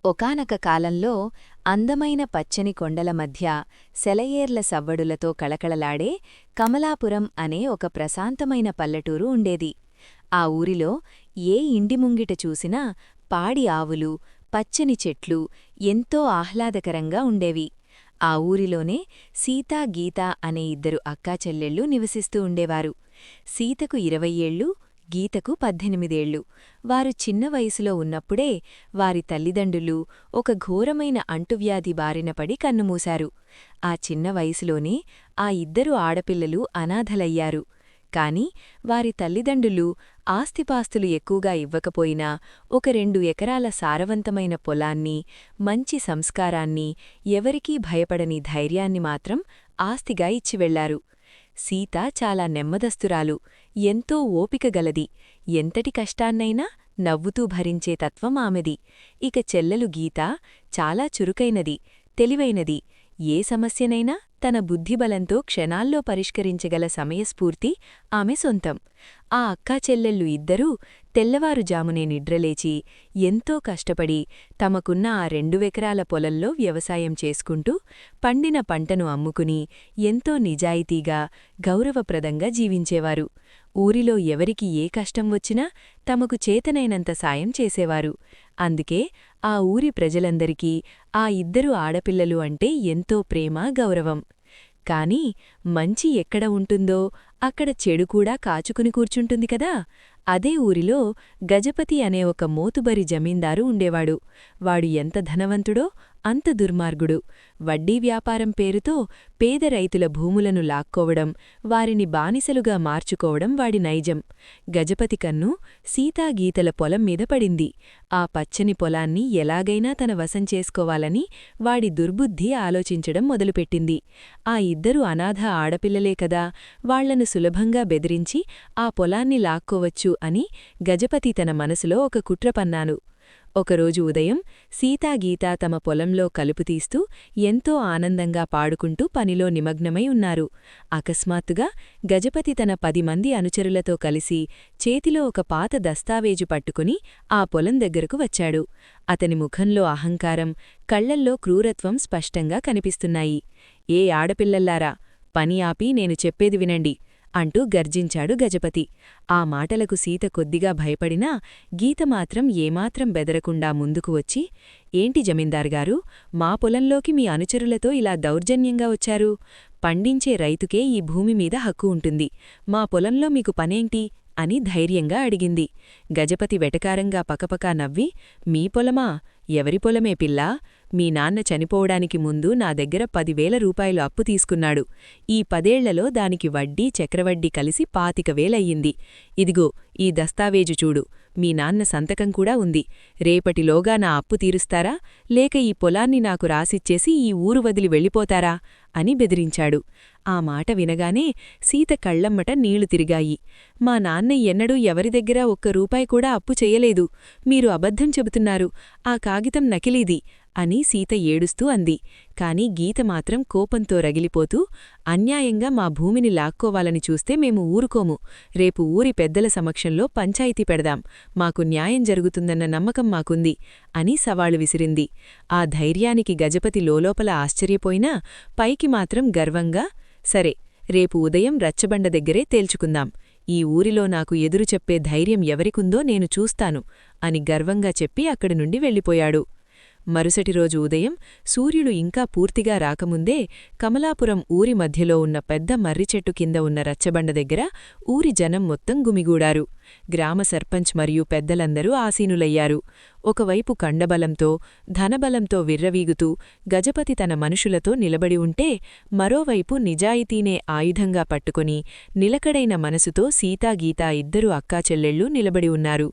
ఒకానొక కాలంలో అందమైన పచ్చని కొండల మధ్య సెలయేర్ల సవ్వడులతో కళకళలాడే కమలాపురం అనే ఒక ప్రశాంతమైన పల్లెటూరు ఉండేది. ఆ ఊరిలో ఏ ఇంటి ముంగిట చూసినా పాడి ఆవులు, పచ్చని చెట్లు ఎంతో ఆహ్లాదకరంగా ఉండేవి. ఆ ఊరిలోనే సీతా, గీత అనే ఇద్దరు అక్కాచెల్లెళ్ళు నివసిస్తూ ఉండేవారు. సీతకు 20 ఏళ్ళు, గీతకు 18 ఏళ్ళు. వారు చిన్న వయసులో ఉన్నప్పుడే వారి తల్లిదండ్రులు ఒక ఘోరమైన అంటువ్యాధి బారినపడి కన్నుమూశారు. ఆ చిన్న వయసులోనే ఆ ఇద్దరు ఆడపిల్లలు అనాథలయ్యారు. కాని వారి తల్లిదండ్రులు ఆస్తిపాస్తులు ఎక్కువగా ఇవ్వకపోయినా ఒక 2 ఎకరాల సారవంతమైన పొలాన్ని, మంచి సంస్కారాన్ని, ఎవరికీ భయపడని ధైర్యాన్ని మాత్రం ఆస్తిగా ఇచ్చివెళ్లారు. సీత చాలా నెమ్మదస్తురాలు, ఎంతో ఓపికగలది, ఎంతటి కష్టాన్నైనా నవ్వుతూ భరించే తత్వం ఆమెది. ఇక చెల్లెలు గీత చాలా చురుకైనది, తెలివైనది, ఏ సమస్యనైనా తన బుద్ధిబలంతో క్షణాల్లో పరిష్కరించగల సమయస్ఫూర్తి ఆమె సొంతం. ఆ అక్కాచెల్లెళ్ళు ఇద్దరూ తెల్లవారుజామునే నిద్రలేచి ఎంతో కష్టపడి తమకున్న ఆ 2 ఎకరాల పొలంలో వ్యవసాయం చేసుకుంటూ పండిన పంటను అమ్ముకుని ఎంతో నిజాయితీగా, గౌరవప్రదంగా జీవించేవారు. ఊరిలో ఎవరికి ఏ కష్టం వచ్చినా తమకు చేతనైనంత సాయం చేసేవారు. అందుకే ఆ ఊరి ప్రజలందరికీ ఆ ఇద్దరు ఆడపిల్లలు అంటే ఎంతో ప్రేమ, గౌరవం. కాని మంచి ఎక్కడ ఉంటుందో అక్కడ చెడు కూడా కాచుకుని కూర్చుంటుంది కదా. అదే ఊరిలో గజపతి అనే ఒక మోతుబరి జమీందారు ఉండేవాడు. వాడు ఎంత ధనవంతుడో అంత దుర్మార్గుడు. వడ్డీ వ్యాపారం పేరుతో పేద రైతుల భూములను లాక్కోవడం, వారిని బానిసలుగా మార్చుకోవడం వాడి నైజం. గజపతి కన్ను సీతాగీతల పొలం మీద పడింది. ఆ పచ్చని పొలాన్ని ఎలాగైనా తన వశం చేసుకోవాలని వాడి దుర్బుద్ధి ఆలోచించడం మొదలుపెట్టింది. ఆ ఇద్దరు అనాథ ఆడపిల్లలే కదా, వాళ్లను సులభంగా బెదిరించి ఆ పొలాన్ని లాక్కోవచ్చు అని గజపతి తన మనసులో ఒక కుట్ర పన్నాను. ఒకరోజు ఉదయం సీతాగీత తమ పొలంలో కలుపు తీస్తూ ఎంతో ఆనందంగా పాడుకుంటూ పనిలో నిమగ్నమై ఉన్నారు. అకస్మాత్తుగా గజపతి తన 10 మంది అనుచరులతో కలిసి చేతిలో ఒక పాత దస్తావేజు పట్టుకుని ఆ పొలం దగ్గరకు వచ్చాడు. అతని ముఖంలో అహంకారం, కళ్లల్లో క్రూరత్వం స్పష్టంగా కనిపిస్తున్నాయి. ఏ ఆడపిల్లల్లారా, పని ఆపి నేను చెప్పేది వినండి అంటూ గర్జించాడు గజపతి. ఆ మాటలకు సీత కొద్దిగా భయపడినా గీత మాత్రం ఏమాత్రం బెదరకుండా ముందుకు వచ్చి, ఏంటి జమీందారుగారు, మా పొలంలోకి మీ అనుచరులతో ఇలా దౌర్జన్యంగా వచ్చారు? పండించే రైతుకే ఈ భూమి మీద హక్కు ఉంటుంది, మా పొలంలో మీకు పనేంటి అని ధైర్యంగా అడిగింది. గజపతి వెటకారంగా పకపకా నవ్వి, మీ పొలమా? ఎవరి పొలమే పిల్లా? మీ నాన్న చనిపోవడానికి ముందు నా దగ్గర 10,000 రూపాయలు అప్పు తీసుకున్నాడు. ఈ 10 ఏళ్లలో దానికి వడ్డీ, చక్రవడ్డీ కలిసి 25,000 అయ్యింది. ఇదిగో ఈ దస్తావేజు చూడు, మీ నాన్న సంతకం కూడా ఉంది. రేపటిలోగా నా అప్పు తీరుస్తారా, లేక ఈ పొలాన్ని నాకు రాసిచ్చేసి ఈ ఊరు వదిలి వెళ్ళిపోతారా అని బెదిరించాడు. ఆ మాట వినగానే సీత కళ్లమ్మట నీళ్లు తిరిగాయి. మా నాన్న ఎన్నడూ ఎవరి దగ్గర ఒక్క రూపాయి కూడా అప్పు చెయ్యలేదు. మీరు అబద్ధం చెబుతున్నారు, ఆ కాగితం నకిలీది అని సీత ఏడుస్తూ అంది. కాని గీత మాత్రం కోపంతో రగిలిపోతూ, అన్యాయంగా మా భూమిని లాక్కోవాలని చూస్తే మేము ఊరుకోము. రేపు ఊరి పెద్దల సమక్షంలో పంచాయితీ పెడదాం, మాకు న్యాయం జరుగుతుందన్న నమ్మకం మాకుంది అని సవాలు విసిరింది. ఆ ధైర్యానికి గజపతి లోలోపల ఆశ్చర్యపోయినా పైకి మాత్రం గర్వంగా, సరే, రేపు ఉదయం రచ్చబండ దగ్గరే తేల్చుకుందాం. ఈ ఊరిలో నాకు ఎదురు చెప్పే ధైర్యం ఎవరికుందో నేను చూస్తాను అని గర్వంగా చెప్పి అక్కడి నుండి వెళ్ళిపోయాడు. మరుసటి రోజు ఉదయం సూర్యుడు ఇంకా పూర్తిగా రాకముందే కమలాపురం ఊరి మధ్యలో ఉన్న పెద్ద మర్రిచెట్టు కింద ఉన్న రచ్చబండ దగ్గర ఊరి జనం మొత్తం గుమిగూడారు. గ్రామ సర్పంచ్ మరియు పెద్దలందరూ ఆసీనులయ్యారు. ఒకవైపు కండబలంతో, ధనబలంతో విర్రవీగుతూ గజపతి తన మనుషులతో నిలబడి ఉంటే, మరోవైపు నిజాయితీనే ఆయుధంగా పట్టుకుని నిలకడైన మనసుతో సీతాగీత ఇద్దరు అక్కాచెల్లెళ్ళు నిలబడి ఉన్నారు.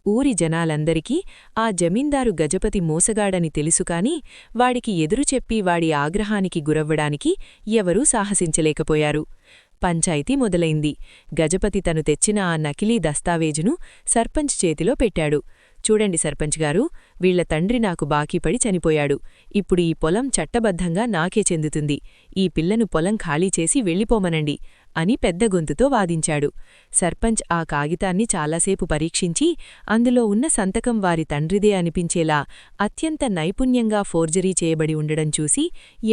ఊరి జనాలందరికీ ఆ జమీందారు గజపతి మోసగాడని తెలుసుకాని వాడికి ఎదురుచెప్పి వాడి ఆగ్రహానికి గురవ్వడానికి ఎవరూ సాహసించలేకపోయారు. పంచాయితీ మొదలైంది. గజపతి తను తెచ్చిన ఆ నకిలీ దస్తావేజును సర్పంచ్ చేతిలో పెట్టాడు. చూడండి సర్పంచ్ గారు, వీళ్ల తండ్రి నాకు బాకీపడి చనిపోయాడు. ఇప్పుడు ఈ పొలం చట్టబద్ధంగా నాకే చెందుతుంది. ఈ పిల్లను పొలం ఖాళీ చేసి వెళ్ళిపోమనండి అని పెద్ద గొంతుతో వాదించాడు. సర్పంచ్ ఆ కాగితాన్ని చాలాసేపు పరీక్షించి అందులో ఉన్న సంతకం వారి తండ్రిదే అనిపించేలా అత్యంత నైపుణ్యంగా ఫోర్జరీ చేయబడి ఉండడం చూసి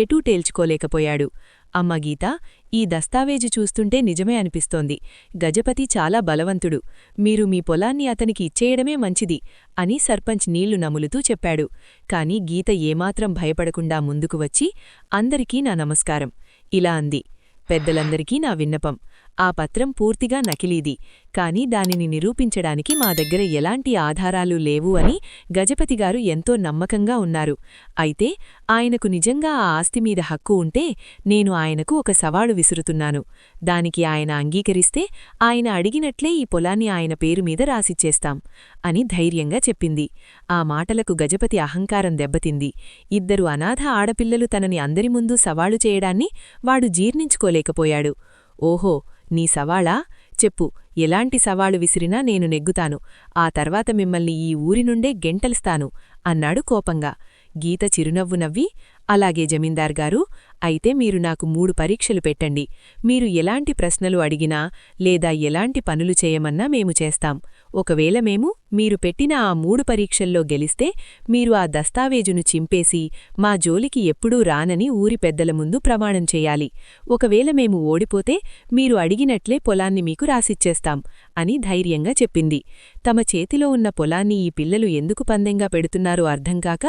ఎటూ తేల్చుకోలేకపోయాడు. అమ్మ గీతా, ఈ దస్తావేజు చూస్తుంటే నిజమే అనిపిస్తోంది. గజపతి చాలా బలవంతుడు. మీరు మీ పొలాన్ని అతనికి ఇచ్చేయడమే మంచిది అని సర్పంచ్ నీళ్లు నములుతూ చెప్పాడు. కాని గీత ఏమాత్రం భయపడకుండా ముందుకు వచ్చి, అందరికీ నా నమస్కారం ఇలా అంది. పెద్దలందరికీ నా విన్నపం. ఆ పత్రం పూర్తిగా నకిలీది, కాని దానిని నిరూపించడానికి మా దగ్గర ఎలాంటి ఆధారాలు లేవు అని గజపతిగారు ఎంతో నమ్మకంగా ఉన్నారు. అయితే ఆయనకు నిజంగా ఆ ఆస్తిమీద హక్కు ఉంటే నేను ఆయనకు ఒక సవాలు విసురుతున్నాను. దానికి ఆయన అంగీకరిస్తే ఆయన అడిగినట్లే ఈ పొలాన్ని ఆయన పేరుమీద రాసిచ్చేస్తాం అని ధైర్యంగా చెప్పింది. ఆ మాటలకు గజపతి అహంకారం దెబ్బతింది. ఇద్దరు అనాథ ఆడపిల్లలు తనని అందరి ముందు సవాలు చేయడాన్ని వాడు జీర్ణించుకోలేకపోయాడు. ఓహో, నీ సవాళా? చెప్పు, ఎలాంటి సవాలు విసిరినా నేను నెగ్గుతాను. ఆ తర్వాత మిమ్మల్ని ఈ ఊరి నుండే గెంటలిస్తాను అన్నాడు కోపంగా. గీత చిరునవ్వు నవ్వి, అలాగే జమీందార్గారు, అయితే మీరు నాకు 3 పరీక్షలు పెట్టండి. మీరు ఎలాంటి ప్రశ్నలు అడిగినా లేదా ఎలాంటి పనులు చేయమన్నా మేము చేస్తాం. ఒకవేళ మేము మీరు పెట్టిన ఆ 3 పరీక్షల్లో గెలిస్తే మీరు ఆ దస్తావేజును చింపేసి మా జోలికి ఎప్పుడూ రానని ఊరి పెద్దల ముందు ప్రమాణం చేయాలి. ఒకవేళ మేము ఓడిపోతే మీరు అడిగినట్లే పొలాన్ని మీకు రాసిచ్చేస్తాం అని ధైర్యంగా చెప్పింది. తమ చేతిలో ఉన్న పొలాన్ని ఈ పిల్లలు ఎందుకు పందెంగా పెడుతున్నారో అర్థంకాక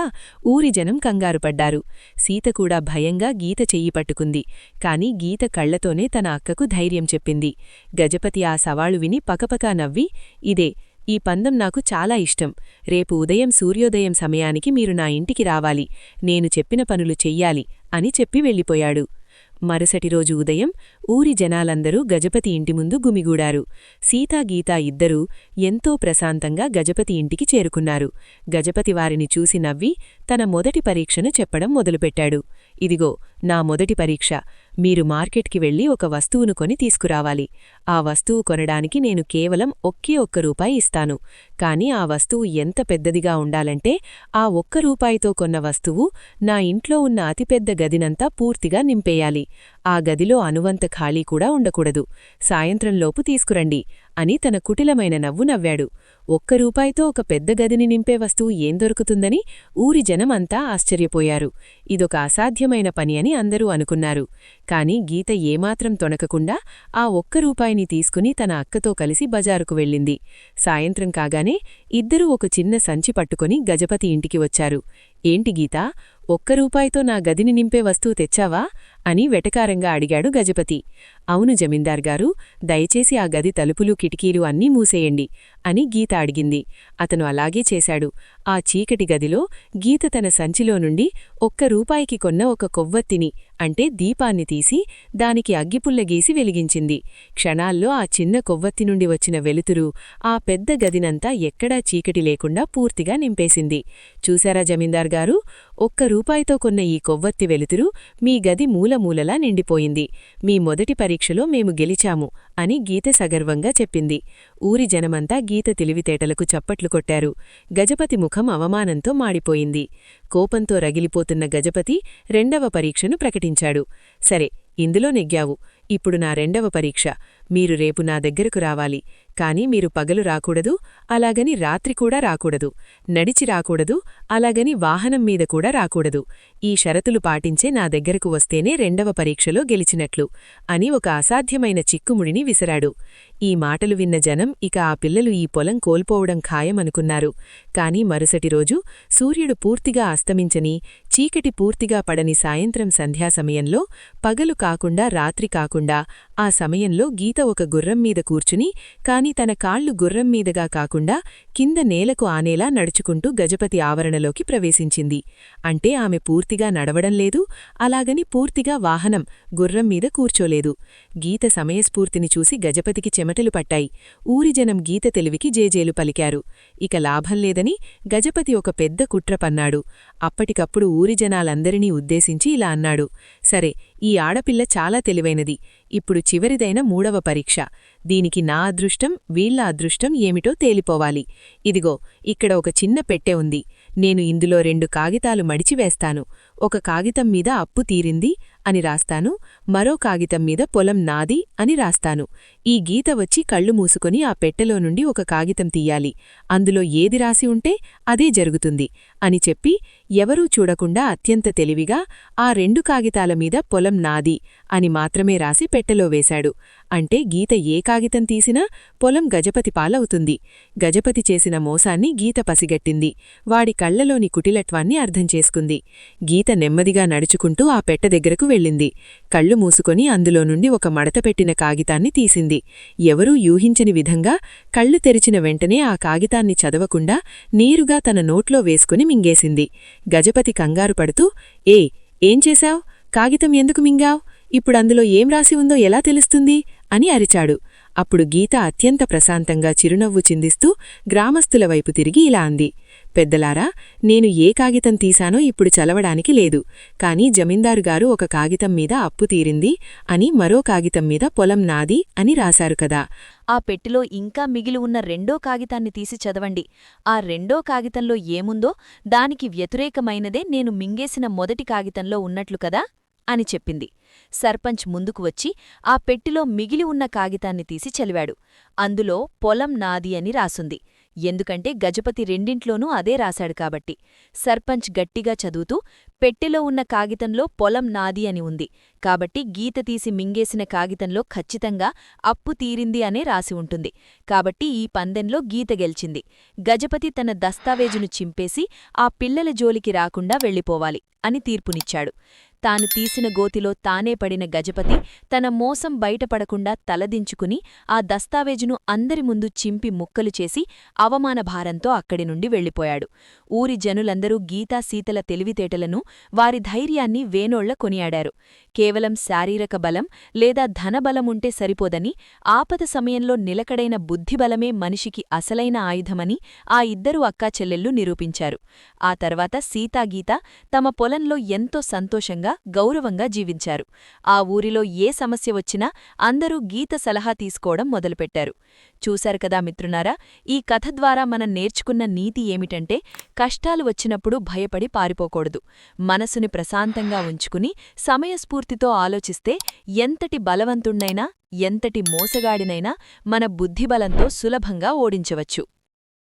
ఊరి జనం కంగారుపడ్డారు. సీత కూడా భయంగా గీత చెయ్యి పట్టుకుంది. కాని గీత కళ్లతోనే తన అక్కకు ధైర్యం చెప్పింది. గజపతి ఆ సవాలు విని పకపకా నవ్వి, ఇదే, ఈ పందెం నాకు చాలా ఇష్టం. రేపు ఉదయం సూర్యోదయం సమయానికి మీరు నా ఇంటికి రావాలి. నేను చెప్పిన పనులు చెయ్యాలి అని చెప్పి వెళ్ళిపోయాడు. మరుసటి రోజు ఉదయం ఊరి జనాలందరూ గజపతి ఇంటి ముందు గుమిగూడారు. సీతాగీతా ఇద్దరూ ఎంతో ప్రశాంతంగా గజపతి ఇంటికి చేరుకున్నారు. గజపతి వారిని చూసి నవ్వి తన మొదటి పరీక్షను చెప్పడం మొదలుపెట్టాడు. ఇదిగో నా మొదటి పరీక్ష. మీరు మార్కెట్కి వెళ్లి ఒక వస్తువును కొని తీసుకురావాలి. ఆ వస్తువు కొనడానికి నేను కేవలం ₹1 ఇస్తాను. కాని ఆ వస్తువు ఎంత పెద్దదిగా ఉండాలంటే ఆ ₹1 కొన్న వస్తువు నా ఇంట్లో ఉన్న అతిపెద్ద గదినంతా పూర్తిగా నింపేయాలి. ఆ గదిలో అనువంత ఖాళీ కూడా ఉండకూడదు. సాయంత్రంలోపు తీసుకురండి అని తన కుటిలమైన నవ్వు నవ్వాడు. ₹1తో ఒక పెద్ద గదిని నింపే వస్తువు ఏం దొరుకుతుందని ఊరి జనం అంతా ఆశ్చర్యపోయారు. ఇదొక అసాధ్యమైన పని అని అందరూ అనుకున్నారు. కాని గీత ఏమాత్రం తొణకకుండా ఆ ₹1ని తీసుకుని తన అక్కతో కలిసి బజారుకు వెళ్ళింది. సాయంత్రం కాగానే ఇద్దరూ ఒక చిన్న సంచి పట్టుకుని గజపతి ఇంటికి వచ్చారు. ఏంటి గీతా, ₹1తో నా గదిని నింపే వస్తువు తెచ్చావా అని వెటకారంగా అడిగాడు గజపతి. అవును జమీందార్గారు, దయచేసి ఆ గది తలుపులు కిటికీలు అన్నీ మూసేయండి అని గీత అడిగింది. అతను అలాగే చేశాడు. ఆ చీకటి గదిలో గీత తన సంచిలో నుండి ₹1కి కొన్న ఒక కొవ్వొత్తిని అంటే దీపాన్ని తీసి దానికి అగ్గిపుల్ల గీసి వెలిగించింది. క్షణాల్లో ఆ చిన్న కొవ్వొత్తి నుండి వచ్చిన వెలుతురు ఆ పెద్ద గదినంతా ఎక్కడా చీకటి లేకుండా పూర్తిగా నింపేసింది. చూశారా జమీందార్గారు, ₹1తో కొన్న ఈ కొవ్వొత్తి వెలుతురు మీ గది మూలమూలలా నిండిపోయింది. మీ మొదటి పరీక్షలో మేము గెలిచాము అని గీత సగర్వంగా చెప్పింది. ఊరి జనమంతా గీత తెలివితేటలకు చప్పట్లు కొట్టారు. గజపతి ముఖం అవమానంతో మాడిపోయింది. కోపంతో రగిలిపోతున్న గజపతి 2వ పరీక్షను ప్రకటించాడు. సరే, ఇందులో నెగ్గావు. ఇప్పుడు నా 2వ పరీక్ష. మీరు రేపు నా దగ్గరకు రావాలి. కాని మీరు పగలు రాకూడదు, అలాగని రాత్రి కూడా రాకూడదు. నడిచి రాకూడదు, అలాగని వాహనం మీద కూడా రాకూడదు. ఈ షరతులు పాటించే నా దగ్గరకు వస్తేనే 2వ పరీక్షలో గెలిచినట్లు అని ఒక అసాధ్యమైన చిక్కుముడిని విసిరాడు. ఈ మాటలు విన్న జనం ఇక ఆ పిల్లలు ఈ పొలం కోల్పోవడం ఖాయమనుకున్నారు. కాని మరుసటి రోజు సూర్యుడు పూర్తిగా అస్తమించని, చీకటి పూర్తిగా పడని సాయంత్రం సంధ్యాసమయంలో, పగలు కాకుండా రాత్రి కాకుండా ఆ సమయంలో గీత ఒక గుర్రం మీద కూర్చుని, కాని తన కాళ్లు గుర్రం మీదగా కాకుండా కింద నేలకు ఆనేలా నడుచుకుంటూ గజపతి ఆవరణలోకి ప్రవేశించింది. అంటే ఆమె పూర్తిగా నడవడం లేదు, అలాగని పూర్తిగా వాహనం గుర్రం మీద కూర్చోలేదు. గీత సమయస్ఫూర్తిని చూసి గజపతికి చెమటలు పట్టాయి. ఊరిజనం గీత తెలివికి జేజేలు పలికారు. ఇక లాభం లేదని గజపతి ఒక పెద్ద కుట్ర పన్నాడు. అప్పటికప్పుడు ఊరిజనాలందరినీ ఉద్దేశించి ఇలా అన్నాడు. సరే, ఈ ఆడపిల్ల చాలా తెలివైనది. ఇప్పుడు చివరిదైన 3వ పరీక్ష. దీనికి నా అదృష్టం, వీళ్ల అదృష్టం ఏమిటో తేలిపోవాలి. ఇదిగో ఇక్కడ ఒక చిన్న పెట్టె ఉంది. నేను ఇందులో 2 కాగితాలు మడిచివేస్తాను. ఒక కాగితం మీద అప్పు తీరింది అని రాస్తాను, మరో కాగితం మీద పొలం నాది అని రాస్తాను. ఈ గీత వచ్చి కళ్ళు మూసుకొని ఆ పెట్టెలో నుండి ఒక కాగితం తీయాలి. అందులో ఏది రాసి ఉంటే అదే జరుగుతుంది అని చెప్పి ఎవరూ చూడకుండా అత్యంత తెలివిగా ఆ 2 కాగితాల మీద పొలం నాది అని మాత్రమే రాసి పెట్టెలో వేశాడు. అంటే గీత ఏ కాగితం తీసినా పొలం గజపతి పాలవుతుంది. గజపతి చేసిన మోసాన్ని గీత పసిగట్టింది. వాడి కళ్లలోని కుటిలత్వాన్ని అర్థం చేసుకుంది. గీత నెమ్మదిగా నడుచుకుంటూ ఆ పెట్టె దగ్గరకు వెళ్ళింది. కళ్ళు మూసుకొని అందులో నుండి ఒక మడతపెట్టిన కాగితాన్ని తీసింది. ఎవరూ యూహించని విధంగా కళ్ళు తెరిచిన వెంటనే ఆ కాగితాన్ని చదవకుండా నేరుగా తన నోట్లో వేసుకుని మింగేసింది. గజపతి కంగారు పడుతూ, ఏం చేశావ్? కాగితం ఎందుకు మింగావ్? ఇప్పుడందులో ఏం రాసి ఉందో ఎలా తెలుస్తుంది అని అరిచాడు. అప్పుడు గీత అత్యంత ప్రశాంతంగా చిరునవ్వు చిందిస్తూ గ్రామస్తుల వైపు తిరిగి ఇలా అంది, పెద్దలారా, నేను ఏ కాగితం తీశానో ఇప్పుడు చదవడానికి లేదు. కాని జమీందారుగారు ఒక కాగితం మీద అప్పు తీరింది అని, మరో కాగితం మీద పొలం నాది అని రాశారు కదా. ఆ పెట్టెలో ఇంకా మిగిలి ఉన్న 2వ కాగితాన్ని తీసి చదవండి. ఆ 2వ కాగితంలో ఏముందో దానికి వ్యతిరేకమైనదే నేను మింగేసిన మొదటి కాగితంలో ఉన్నట్లు కదా అని చెప్పింది. సర్పంచ్ ముందుకు వచ్చి ఆ పెట్టెలో మిగిలి ఉన్న కాగితాన్ని తీసి చదివాడు. అందులో పొలం నాది అని రాసుంది. ఎందుకంటే గజపతి రెండింట్లోనూ అదే రాశాడు కాబట్టి. సర్పంచ్ గట్టిగా చదువుతూ, పెట్టెలో ఉన్న కాగితంలో పొలం నాది అని ఉంది కాబట్టి గీత తీసి మింగేసిన కాగితంలో ఖచ్చితంగా అప్పు తీరింది అనే రాసి ఉంటుంది. కాబట్టి ఈ పందెంలో గీత గెలిచింది. గజపతి తన దస్తావేజును చింపేసి ఆ పిల్లల జోలికి రాకుండా వెళ్ళిపోవాలి అని తీర్పునిచ్చాడు. తాను తీసిన గోతిలో తానే పడిన గజపతి తన మోసం బయటపడకుండా తలదించుకుని ఆ దస్తావేజును అందరి ముందు చింపి ముక్కలు చేసి అవమానభారంతో అక్కడి నుండి వెళ్ళిపోయాడు. ఊరి జనులందరూ గీతా సీతల తెలివితేటలను, వారి ధైర్యాన్ని వేనోళ్ల కొనియాడారు. కేవలం శారీరక బలం లేదా ధనబలముంటే సరిపోదని, ఆపద సమయంలో నిలకడైన బుద్ధిబలమే మనిషికి అసలైన ఆయుధమని ఆ ఇద్దరు అక్కాచెల్లెళ్ళు నిరూపించారు. ఆ తర్వాత సీతాగీత తమ పొలంలో ఎంతో సంతోషంగా, గౌరవంగా జీవించారు. ఆ ఊరిలో ఏ సమస్య వచ్చినా అందరూ గీత సలహా తీసుకోవడం మొదలుపెట్టారు. చూశారు కదా మిత్రునారా, ఈ కథ ద్వారా మనం నేర్చుకున్న నీతి ఏమిటంటే, కష్టాలు వచ్చినప్పుడు భయపడి పారిపోకూడదు. మనసుని ప్రశాంతంగా ఉంచుకుని సమయస్ఫూర్తితో ఆలోచిస్తే ఎంతటి బలవంతుణ్ణైనా, ఎంతటి మోసగాడినైనా మన బుద్ధిబలంతో సులభంగా ఓడించవచ్చు.